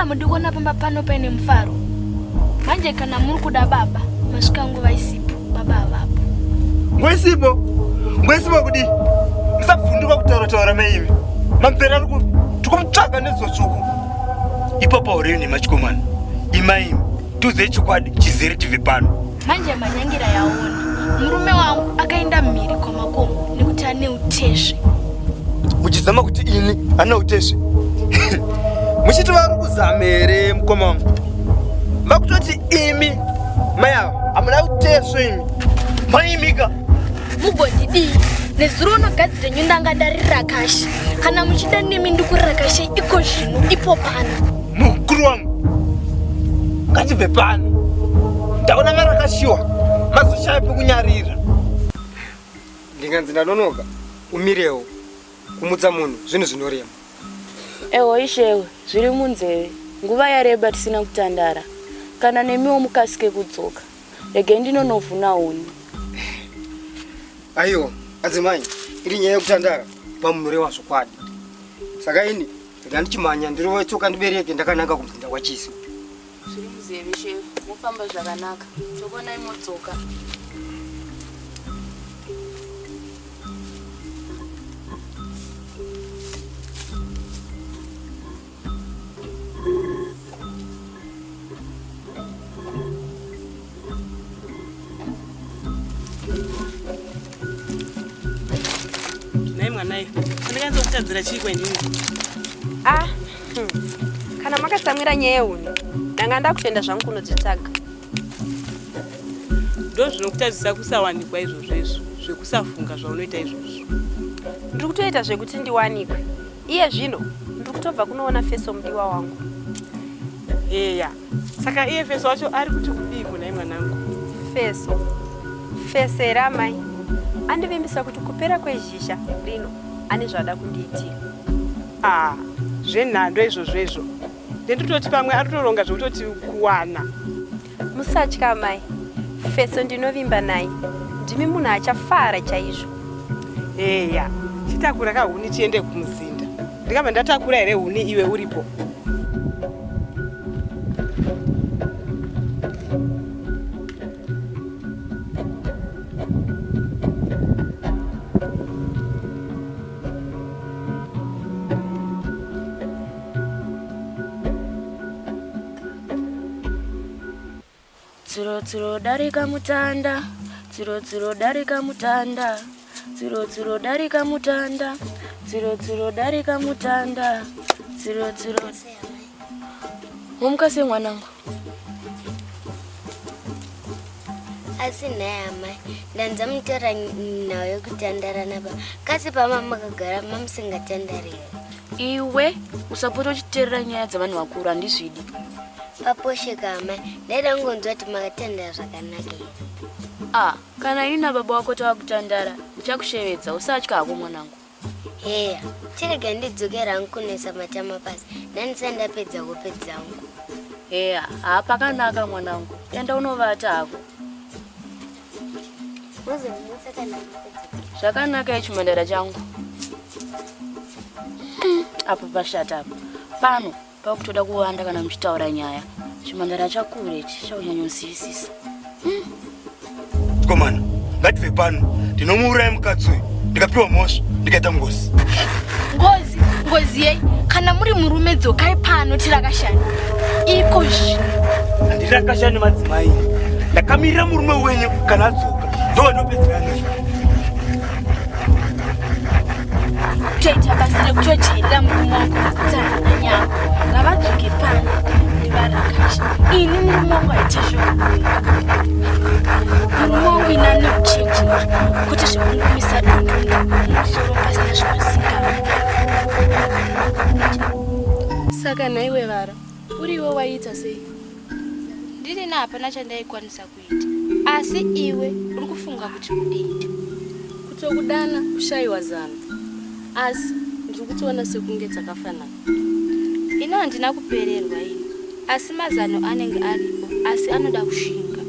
mudiona pamba pano paine mufaro. Manje kana muri kuda baba, masvika nguva isipo baba avapo. Ngwesipo kudi. Musabvunduka kutaura meivi. Mamvera ruku tikumutsvaga nezotsvuku. Ipapo uri nemachikomana. Imaimi tuze chikwadi chizere tibve pano. Manje manyangira yaona. Murume wangu akaenda mhiri kwa makomo nekuti ane utesve. Uchizama kuti ini ana utesve. Muchiti vari kuzama here mukoma wangu. Makutoti imi maya amuna utesve imi. Maimika. Mugondidii. Nezuro unogadzire nyundanga ndari rakashi. Kana muchida nemi ndikuri rakashi iko zvino ipo pano. Mukuru wangu. Ngatibve pano. Ndaona marakashiwa. Mazoshaya pekunyarira. Ndinganzi ndanonoka. Umirewo. Kumudza munhu zvinhu zvinorema. Ewo ishewe, zviri munzeve. Nguva yareba tisina kutandara. Kana nemiwo mukasike kudzoka. Rege ndinonovhuna huni. Aiwa, adzimai, iri nyaya yekutandara pamunhure wazvo kwadi. Saka ini ndandichimanya ndiriwo tsoka ndibereke ndakananga kumzinda kwachiso. Zviri munzeve shewe, mufamba zvakanaka. Tokona imodzoka. Mwana ife, ndikanzo kutadzira chii kwendini? Kana makatsamwira nyaya huni, ndanga ndakutenda zvangu kunodzitaga. Ndo zvinokutadzisa kusawanikwa izvozvo, zvekusafunga zvaunoita izvozvo. Ndiri kutoita zvekuti ndiwanikwe. Iye zvino ndiri kutobva kunoona Feso mudiwa wangu. Eya, saka iye Feso wacho ari kuti kudii kuna mwanangu? Feso here amai. Andivimbisa kuti kupera kwezhisha rino ane zvada kundiitira. Zvenhando izvozvo. Nditoti pamwe aritoronga zvekutoti kuwana. Musatya mai. Feso ndinovimba naye. Ndimi munhu achafara chaizvo. Eya, chitakura kahuni chiende kumuzinda. Ndikabva ndatakura here huni iwe uripo. Tsiro darika mutanda, tsiro darika mutanda, tsiro darika mutanda, tsiro darika mutanda, tsiro. Mumkase mwanangu. Asi naye amai, ndanza mutara nayo kutandara naba. Kasi pama makagara mamusingatandari. Iwe usapota uchiterera nyaya dzavanhu vakuru handizvidi. Paposheka amai, ndaida ngonzwa kuti makatandara zvakanaka. Kana ini nababa wako tavakutandara, ndichakushevedza, usatya hako mwanangu. Heya, chirega ndidzokera hangu kunesa matama pasi, ndandisandapedza hope dzangu. Heya, pakanaka mwanangu, enda unovata hako. Zvakanaka chimhandara changu. Apa pashata apa. Pano pakutoda kuwanda kana muchitaura nyaya. Chimhandara chakure chichaunyanyosisisa. Komana, ngatibve pano. Ndinomuuraya mukadzi uyu. Ndikapiwa mhosva, ndikaita ngozi. Ngozi yei? Kana muri murume dzokai pano tirakashani. Iko zvino. Handirakashani madzimai. Ndakamirira murume wenyu kana adzoka. Ndo ndopedzera nezvo. Toita basa rekutoteerera murume wako kudzana nanyama. Ngavadzoke pano ndivarakasha. Ini murume wangu aite zvokuya. Murume wangu inane kuchenjera kuti zvekungumisa dondonda musoro pasina zvinozikanwa. Saka naiwe vara, uriwe waita sei? Ndiri hapana chandaikwanisa kuita. Asi iwe uri kufunga kuti kudii? Kutokudana kushayiwa zano. Asi ndiri kutoona sekunge dzakafanana. Ino handina kupererwa ini. Asi mazano anenge aripo, asi anoda kushinga.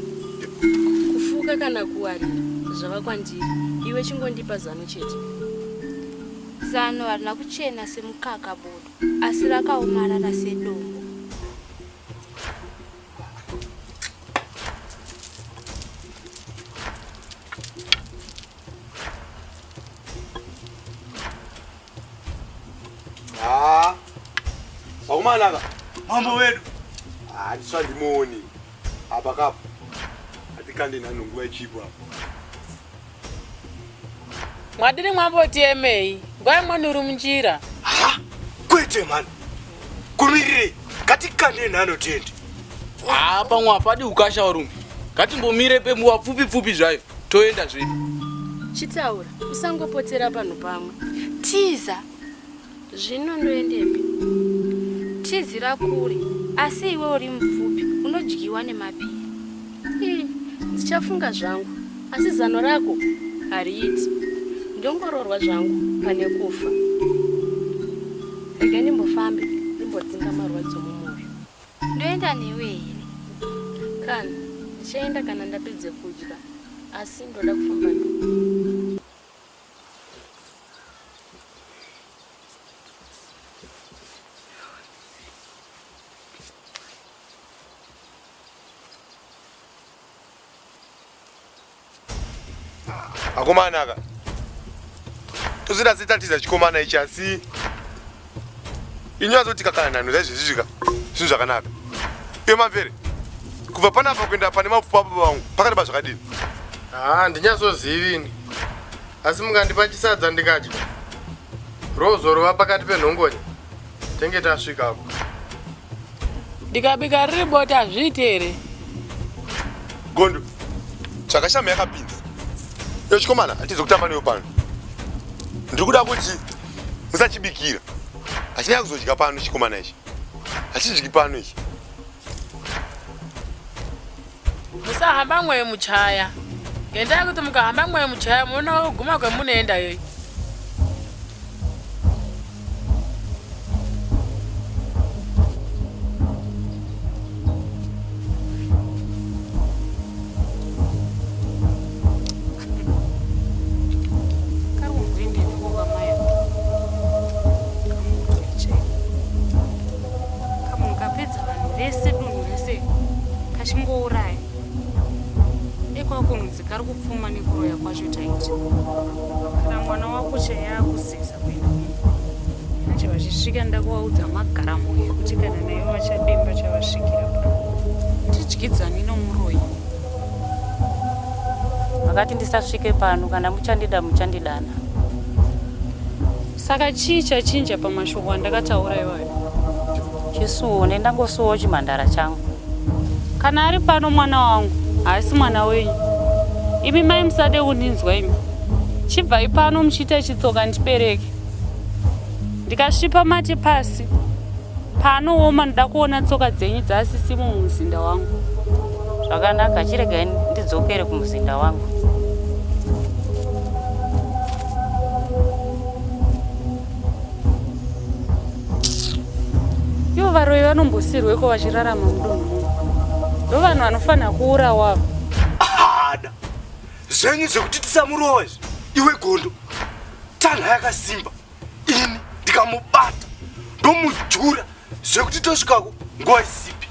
Kufuka kana kuwarira zvava kwandiri. Iwe chingondipa zano chete. Zano harina kuchena semukaka bodo, asi rakaomarara sedombo. Aumanaka. Mambo wedu. Handisandimoni. Apa kapo. Atikande nanunguwa chipo apa. Mwadiri mwamboti emei. Ngwa mwani uri munjira. Ha? Kwete man. Kumire. Katikande nano tende. Apa mwapadi ukasha warumbi. Ngatimbomire pembuwa pfupi zvayo. Toenda zvedu. Chitaura, usangopotera pano pamwe. Tiza. Zvino ndoendepi. Tizira kure. Asi iwe uri mupfupi, unodyiwa nemapiri. Ndichafunga zvangu. Asi zano rako hariiti. Ndongororwa zvangu pane kufa. Rega ndimbofambe, ndimbodzinga marwadzo mumwoyo. Ndoenda newe here? Kana, ndichaenda kana ndapedze kudya. Asi ndoda kufamba ndo. Akomanaka. Tuzira zitatiza chikomana ichi asi. Inyazo tikakana nanu zvezvizvika. Zvinhu zvakanaka. Pemamvere. Kubva panapa kuenda pane mapfupa wangu. Pakati zvakadini. Ndinyazozivini. Asi mungandipa chisadza ndikadya. Rozorova pakati penhongonya. Tenge tasvikapo. Ndikabika riri bota zvitere. Gondo. Chakashama yakapinza. Yo chikomana atizokutamba newe pano. Ndikuda kuti musachibikira. Achina kuzodya pano chikomana ichi. Achidyi pano ichi. Musahamba mweyo muchaya. Ngendaa yekuti mukahamba mweyo muchaya munoona kuguma kwemunoenda yoyi. Kari kupfuma nekuroya kwacho taiti. Kana mwana wako chayakusisa kuenda kumwe. Chavachisvika ndakuvaudza magara moyo kuti kana naye vachademba chavasvikira pano. Tidyidzani nomuroyi. Vakati ndisasvike pano kana muchandidana. Saka chii chachinja pamashoko andakataura iwayo? Chisuwo ndangosuwo chimhandara changu. Kana ari pano mwana wangu, haasi mwana wenyu. Imi mai musade kundinzwa imi. Chibvai pano muchiita chitsoka ndipereke. Ndikasvipa mate pasi. Panooma ndoda kuona tsoka dzenyu dzasisi mumuzinda wangu. Zvakanaka, chiregai ndidzokere kumuzinda wangu. Ivo varoyi vanombosirweko vachirarama mudonho. Ndo vanhu vanofanira kuurawa. Ahada. Zvenyu zvekuti tisamurowa izvi. Iwe Gondo. Tanha yakasimba. Ini ndikamubata. Ndomujura zvekuti tosvikako nguva isipi.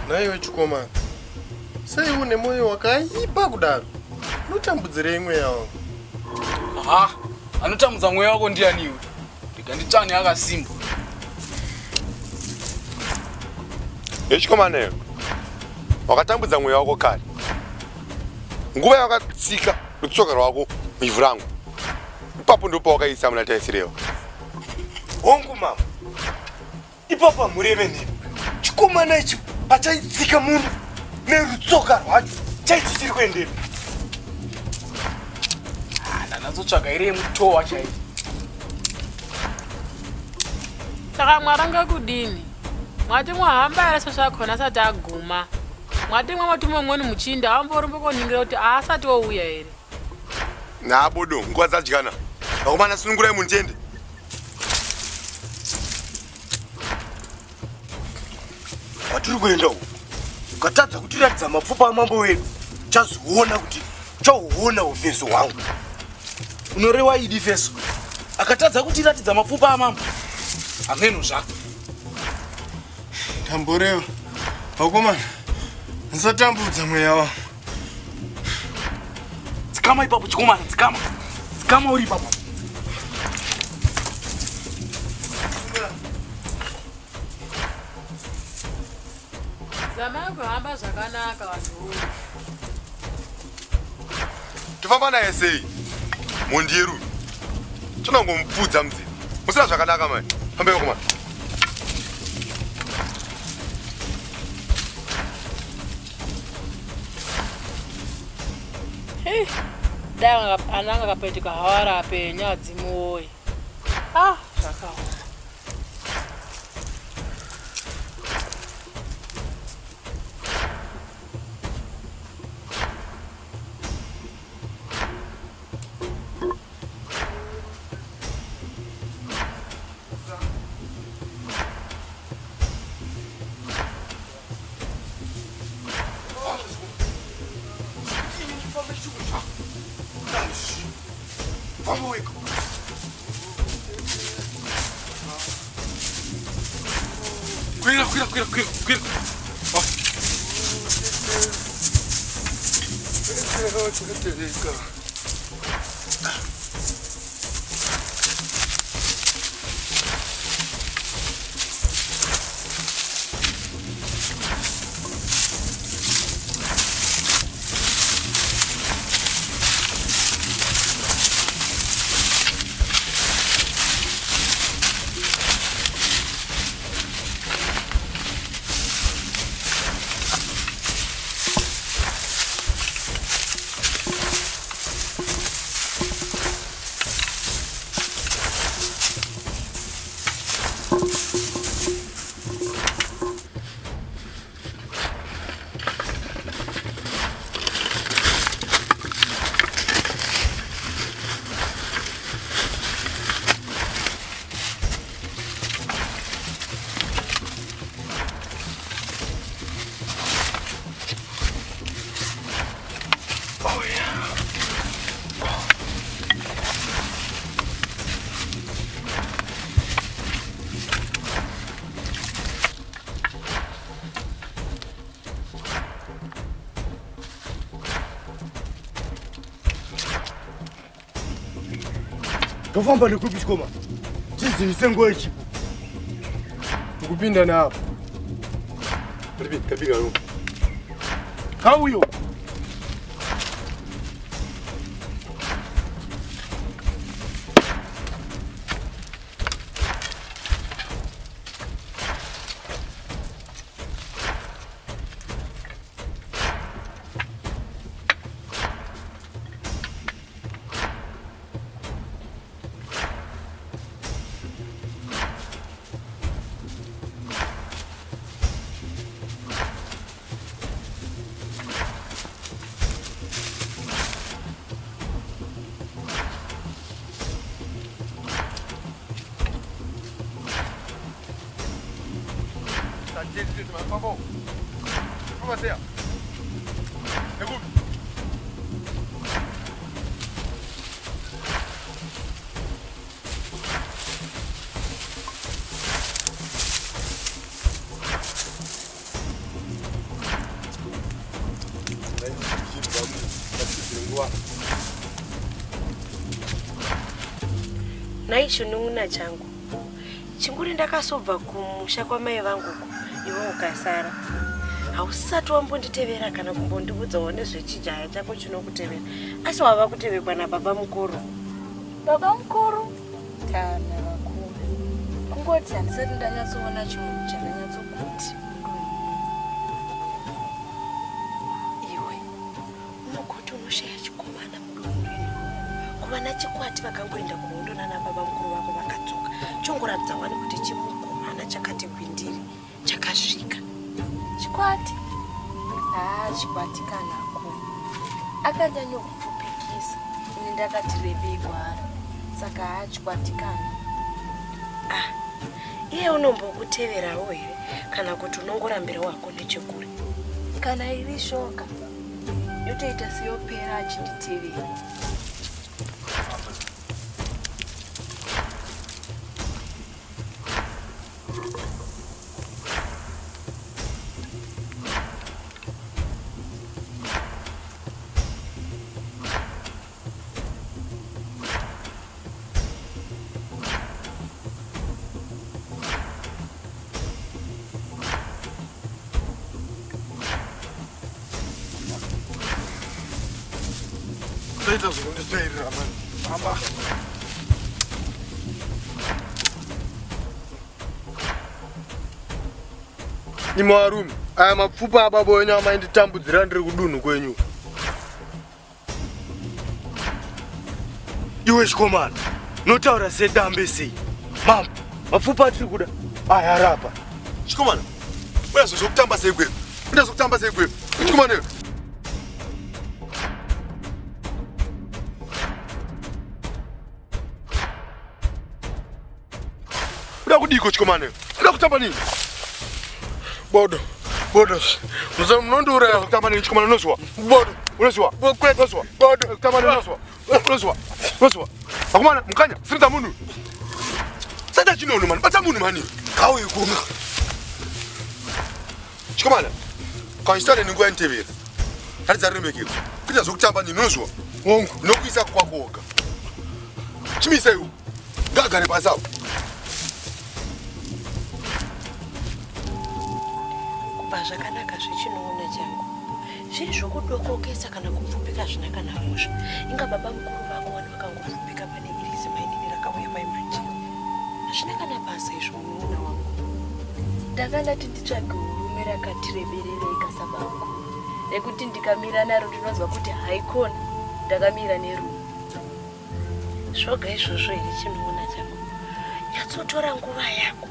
Naiwe chikomana. Sei une moyo wakaipa kudaro? Unotambudzirei mweya wangu? Anotambudza mweya wako ndianiwe. Ndikanditsvani akasimba. Chikomana, wakatambudza mweya wako kare. Nguva yakatsika rutsoka rwako muivhu rangu. Ipapo ndipo wakaisa muna taisireva. Hongu mama. Ipapo mureve nini? Chikomana ichi pachaitsika munhu nerutsoka rwacho chaiti chiri kuendepi. Ndanatsotsvaga iri yemutowa chaiti. Saka mwaranga kudini? Mwati mwahamba ere zvakona asati aguma? Mwati mwamati mumweni muchinda amborumba koningira kuti asati ouya ere? Nabodo, nguva dzadyana. Vakomana sunungurai mundende. Kwatiri kuenda uku. Ukatadza kutiratidza mapfupa amambo wedu, chazoona kuti chauona ufeso hwangu. Unoreva idi feso. Akatadza kutiratidza mapfupa amambo. Ameno zvako. Tamboreva. Vakomana. Musatambudza mweya wangu. Dzikama ipapo chikomana, dzikama. Dzikama uri ipapo. Zamai kuhamba zvakanaka vanhu. Tofamba naye sei? Mundiru. Tinongomupfudza muzini. Musina zvakanaka mai. Fambai kuma. Hey, dai ananga kapetuka hawara apenya dzimuoyi. Ah, zvakaoma. Kwira. Tofamba nekupi chikoma. Tiziise nguo ichipo. Tukupinda napo. Kapiga lo. Kauyo. Naishunung'una changu. Chinguri ndakasobva kumusha kwamai vangu iwe ukasara. Hausati wambonditevera kana kumbondiudzawo nezvechijaya chako chinokutevera. Asi wava kutevekwa nababa mukuru. Baba mukuru kana vakuru. Kungoti handisati ndanyatsoona chinhu chandanyatsokuti. Iwe unogoti unoshaya chikomana mudumureni. Kuvana chikwati vakangoenda kuhondo nana baba mukuru vako vakadzoka. Chongoratidza wani kuti chimukomana chakati gwindiri chakasvika. Chikwati? Chikwati kanako. Akanyanya kupfupikisa. Ini ndakati rebei gwara. Saka chikwati kana. Iye unombokuteverawo here kana kuti unongorambira wako nechekure? Kana iri shoka yotoita seyopera achinditevera. Usaita zvokundisvairira mani. Hamba. Imi varume, aya mapfupa ababa wenyu amainditambudzira ndiri kudunhu kwenyu. Iwe chikomana, notaura sedambe sei? Mama, mapfupa atiri kuda aya arapa. Chikomana, uya zvokutamba sei kwedu? Uya zvokutamba sei kwedu? Chikomana iwe. Uda kudiko chikomana iwe? Uda kutamba nini? Bodo. Munondiuraya kutamba nini chikomana unozwa? Bodo. Unozwa? Unozwa? Bodo. Kutamba nini unozwa? Unozwa? Akumana mukanya sirita munhu. Sata chinono mani, bata munhu mani. Kawe ikunga. Chikomana. Kaistare ninguwa ntevera. Haridza remekero. Kuita zvokutamba nini unozwa? Wongo. Nokuisa kwakoga. Chimisa iwe. Ngagare pasawo. Zvakanaka zvechinoona changu zviri zvokudokokesa kana kupfupika zvina kana musha inga baba mukuru vako wani vakangopfupika pane iri zimainini rakauya paimanje hazvina kana basa izvo munoona wangu ndakandati nditsvage hurume rakatireberereka sabangu nekuti ndikamira naro ndinonzwa kuti haikona ndakamira nerume zvoga izvozvo here chinoona changu nyatsotora nguva yako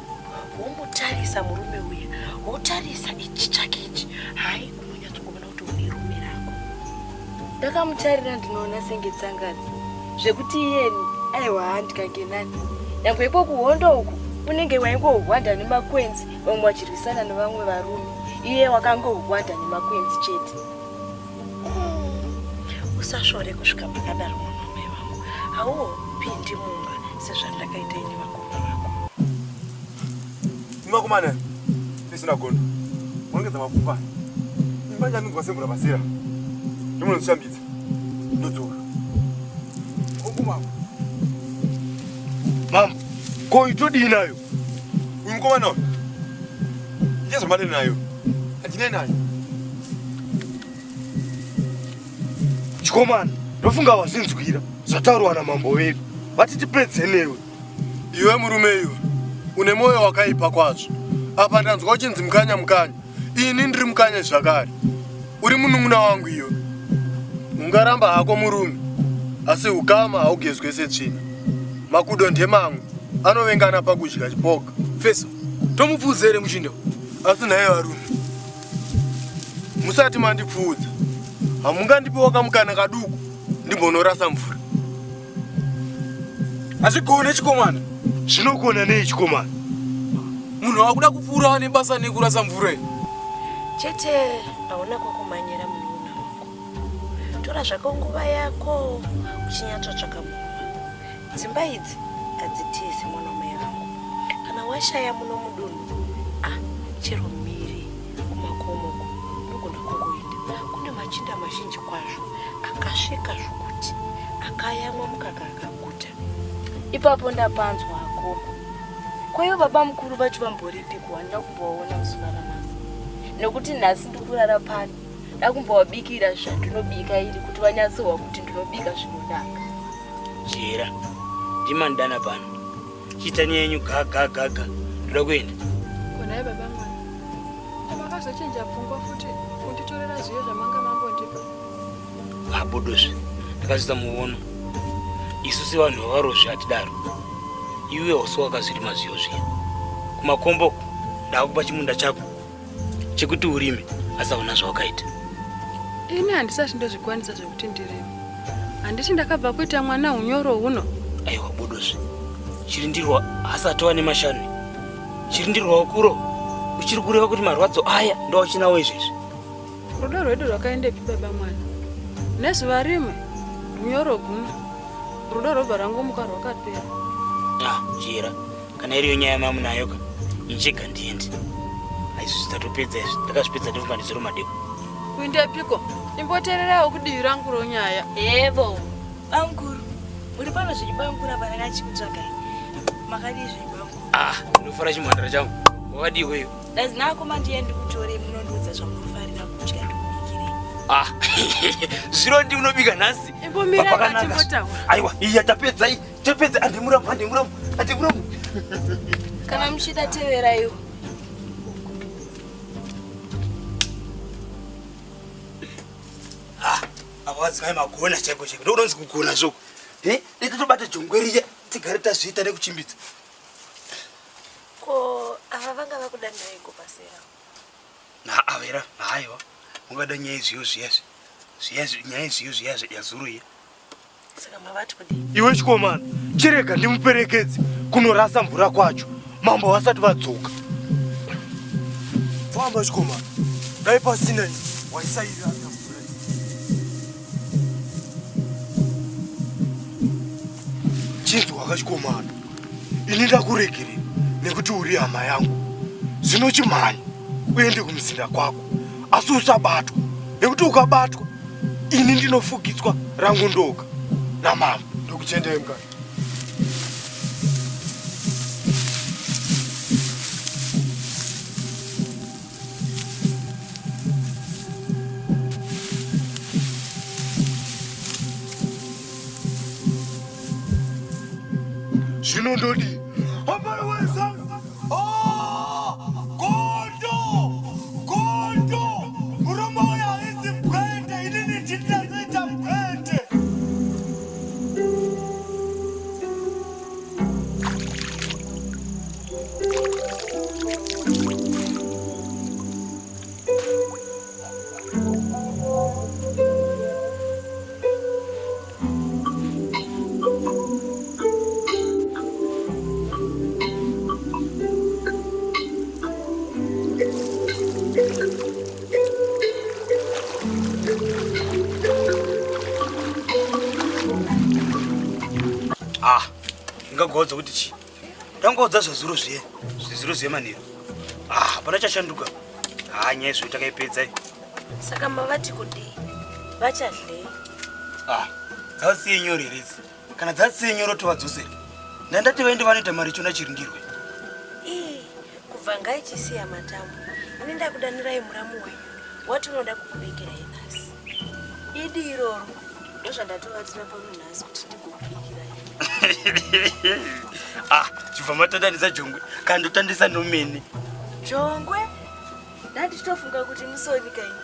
womutarisa murume uya wotarisa ichi chake ichi hai unonyatsokuona kuti une rume rako ndakamutarira ndinoona senge tsangadzi zvekuti iyeni aiwa ndikangenani nyangwe iko kuhondo uku unenge waingohwanda nemakwenzi vamwe vachirwisana nevamwe varume iye wakangohwanda nemakwenzi chete usashore kusvika pakadaro murume wangu haupindi munga sezvandakaita ini vakuru vako Makumana. Ndisina gondo. Ongeza mapfupa. Imbanja ndinzwa sembura basira. Ndimono nshambidza. Ndodzoka. Okuma. Mama, ko itodi nayo. Uyu mukomana uyu. Yezo mali nayo. Andine nayo. Chikomana, ndofunga wazinzwira. Zvataurwa namambo wedu. Vatitipedze newe. Iwe murume iwe. Une moyo wakaipa kwazvo. Apa ndanzwa uchinzi mukanya. Ini ndiri mukanya zvakare. Uri munun'una wangu iwe. Ungaramba hako murume. Asi ukama haugezwe setsvina. Makudo ndemangu anovengana pakudya chipoka. Feso, tomupfudza here mushindo? Asi naye varume. Musati mandipfudza. Hamungandipiwa kamukana kaduku ndimbonorasa mvura. Hazvigone chikomana. Zvinogona nei chikomana? Munhu wakuda kupfuura nebasa nekurasa mvura iyi. chete hauna kwakumanyira munun'una wangu tora zvako nguva yako uchinyatsotsvaka munhu dzimba idzi hadzitizi mwanamai vangu kana washaya muno mudunhu chero miri kumakomo ndogona kungoenda kune machinda mazhinji kwazvo akasvika zvokuti akayamwa mukaka akaguta ipapo ndapanzwa akoko kwaivo baba mukuru vacho vamboripikwa handina kumbovaona muzuva ranhasi nekuti nhasi ndikurara pano ndakumbovabikira zvandinobika iri kuti vanyatsohwa kuti ndinobika zvinonaka jera ndimandana pano chiita nyenyu gaga ndoda kuenda konai baba mwana amakazochinja pfungwa futi kunditorera zviyo zvamanga mambondipa abodozve ndakazvisa muono isusi vanhu vavarozve hatidaro iwe waso wakazvirima zviyo zviya kumakomboku ndakupa chimunda chako chekuti urime asaona zvawakaita ini handisati ndozvikwanisa zvekuti ndirime handiti ndakabva kuita mwana unyoro huno aiwa bodozve chirindirwa asati wane mashanu chirindirwa ukuro uchiri kureva kuti marwadzo aya ndowachinawo izvezvi rudo rwedu rwakaendepi baba mwana nezuva rimwe runyoro guno rudo robva rangomuka rwakapera jera kana iriyo nyaya mamunayoka inchega ndiendi aizvizvi tatopedza izvi takazvipedza ndofunga ndizoro madeko kuindepiko imbotererawo kudivi rangu ronyaya yevo bamukuru uri pano zvechibamukuru apa rakachikutsvakai makadii zvechibamukuru ndinofara chimhandara changu wakadii weyo dazi nako mandiye ndikutore munondiudza zvamunofarira kutya ndikubikirei Zviro ndi unobika nhasi. Imbomira pachimbotaura. Aiwa, iya tapedza iyi. Tapedza andimuramu. Kana muchida tevera iwo. Avadzimai magona chaiko. Ndonzi kugona zvoko. Totobata jongwe riya tigare tazviita nekuchimbidza. Ko ava vanga vakudandai kupasera. Avera, aiwa. Ungada nyaya zviyo yazuru iya. Saka mavati kudini? Iwe chikomana, chirega ndimuperekedze kunorasa mvura kwacho. Mambo vasati vadzoka. Famba chikomana. Dai pasina waisaira mvura. Chinzwa kachikomana. Ini ndakuregerera nekuti uri hama yangu. Zvinochimhanya uende kumzinda kwako. Asi usabatwa. Nekuti ukabatwa ini ndinofugidzwa rangu ndoga. Namambo ndokuchendei mkani. Zvino ndodi ambarweza. Gondo murume uya haisi mkwende. Inini ndindazoita mkwende. Ngagodza kuti chi. Tangodza zvazuro zviye. Zvizuro zviye manero. Pana chashanduka. Nyaya izvo takaipedza. Saka mavati kudini? Vachadlei? Dzasiye nyoro idzi. Kana dzasiye nyoro tovadzosera. Ndandati vaende vanoita mari chona chirindirwe. Kubva ngaichisiya matambo. Ini ndakudanirai muramu wenyu. Wati unoda kukubekerai nhasi. Idi iroro ndozvandatovatira pano nhasi kuti ndikukubekerai. Chibva matandandisa jongwe kana ndotandisa nomene. Jongwe? Ndanditofunga kuti musoni kaini.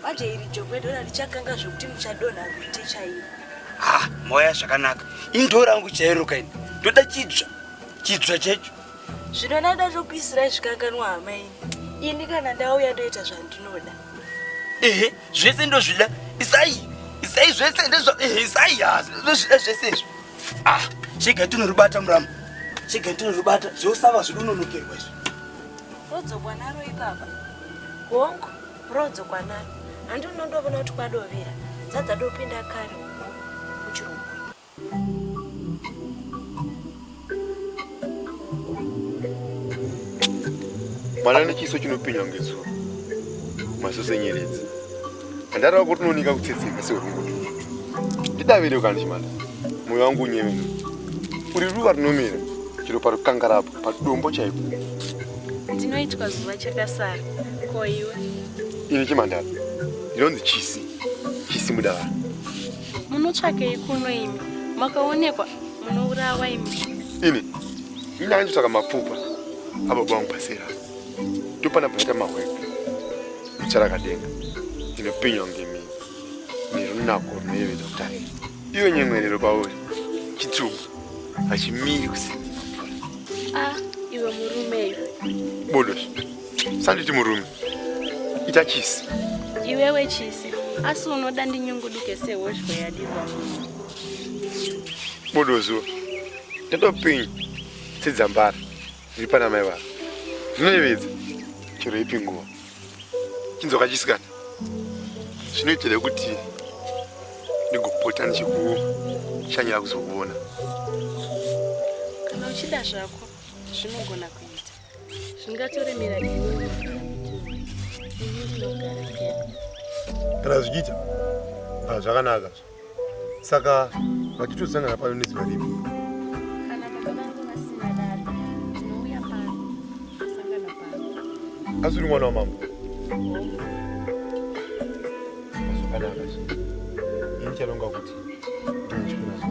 Manje iri jongwe ndona richakanga zvokuti muchadonha kuite chairo. Moya zvakanaka. Indo rangu chairo kaini. Ndoda chidzva chacho. Zvino ndada zvokuisirai zvikanganwa hama ini. Ini kana ndauya ndoita zvandinoda. Zvese ndozvida. Isai zvese ndezvo. Isai ndozvida zvese izvo. Chega tinorubata muramu. Chega tinorubata. Zvosava zvidononokerwa izvo. Rodzokwa naro ipapa. Hongo, rodzokwa naro. Handi unondovona kuti kwadovera. Dzadza dopinda kare muchirungu. Mwana nechiso chinopinya ngezuva. Masose nyeredzi. Handara kuti unonika kutsetseka seurungu. Ndidavire kana chimanda. Moyo wangu unyemeni. Uri ruva rinomera. Chiro parukangarapo, padombo chaipo. Ndinoitwa zuva chakasara. Ko iwe? Ini chimandara. Ndinonzi Chisi. Chisi mudavara. Munotsvakei kuno imi? Makaonekwa munourawa imi? Ini ndinotsvaka mapfupa ababa vangu pasera. Ndopana panoita mahwekwe. Mucharakadenga. Inopinywa ngemini. Nerunako runoyevedza kutarira. Iwe nyemwerero pauri. Chitsumbu. Hachimiri kusimira mvura. Iwe murume iwe. Bodoshi. Sanditi murume. Ita Chisi. Iwewe Chisi. Asi unoda ndinyunguduke sehozhwa yadiwa. Bodozo. Ndatopinya. Sedzambara. Ndiri pana mai varo. Zvinoyevedza. Chero ipi nguva. Chinzoka chisikana. Zvinoitira kuti ndigopota ndichikushanyira kuzokuona. Kana uchida zvako zvinogona kuita. Zvingatoremera iwe. Kana zvichiita zvakanaka. Saka vakitosangana pano nezuva ripi. Kana baba vangu vasina dare tinouya pano kusangana pano. Asi uri mwana wamambo. basi. Ini chalonga kuti ndinechikora zvo.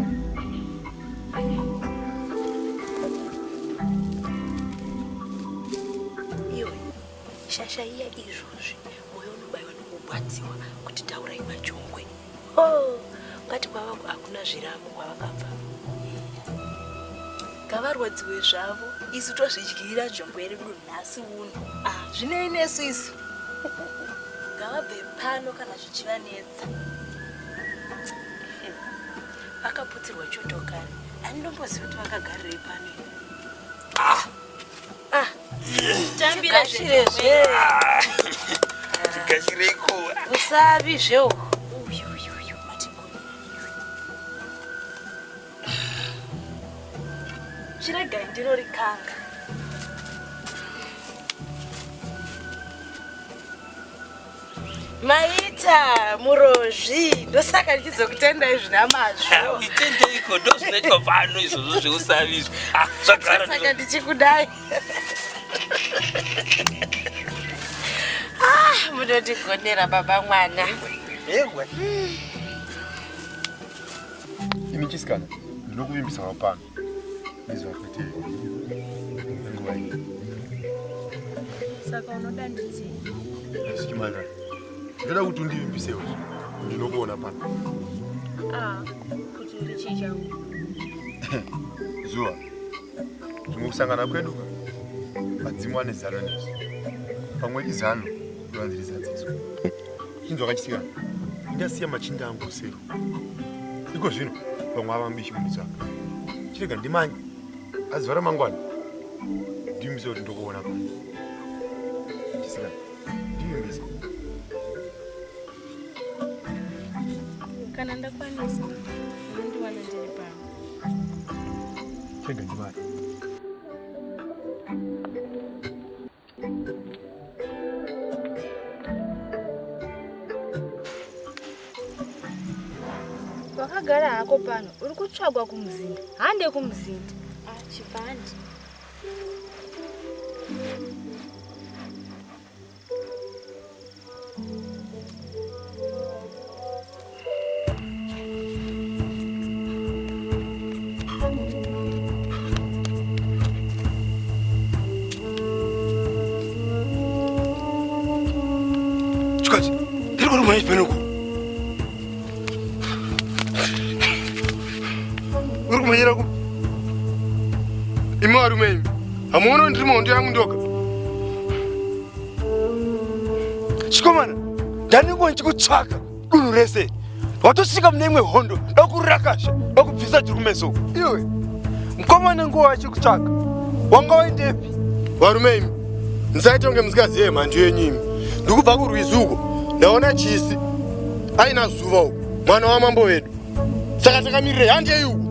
Iwe shasha iya izvozvi moyo unobayiwa nokugwadziwa kuti taurai majongwe. Ngati kwavako hakuna zviramo kwavakabva. Ngavarwadziwe zvavo isu tozvidyirira nzvimbo yedu nhasi uno. Zvinei nesu isu. Ngavabve pano kana zvichivanetsa. Vakaputirwa chotokari. Handindomboziva kuti vakagarire pano. Tambira zvirezve. Tikashireko. Usavi zvewo. Chiregai ndinorikanka. Maita murozvi ndosaka ndichizokutendai zvina mazvo. Itendeiko ndozvinoitwa pano izvozvo zveusavizvo. Zvagara saka ndichikudai. Munotigonera baba mwana. Yegwe. Ini chisikana ndinokuvimbisa mapano. Ndizvakuti nguva iyi. Saka unoda ndidzii? Sichimanda. Ndoda kuti undivimbisewo. Ndinokuona pano. Kuti uri chii changu? Zuva. Mukusangana kwedu madzimu ane zano nesu. Pamwe izano kuvanzirisa dziso. Chinzwa kachisikana. Ndasiya machinda angu sero. Iko zvino pamwe avambishi munitsvaka. Chirega ndimanye azivara mangwana ndimbise kuti ndokuona pano. Chisikana ndimbise. Kana ndakwanisa unondiwana ndiri pano. Chirega ndimanye. Wakagara hako pano uri kutsvagwa kumuzinda. Hande kumuzinda. Chivandi. Chikazi, ndiri kurumanya chipenoko. Uri kumanyira ku imi varume imi hamuona ndiri mahondo yangu ndoga. Chikomana, ndaningwa ndichikutsvaka dunhu rese. Watosvika mune imwe hondo, ndakurakasha, ndakubvisa chirumeso. Iwe, mukomana nguva achikutsvaka. Wanga waendepi? Varume imi ndisaita kunge musikazive mhandu yenyu imi. Ndikubva kurwizi uko ndaona chisi aina zuva uko mwana wamambo wedu. Saka takamirire handei uko.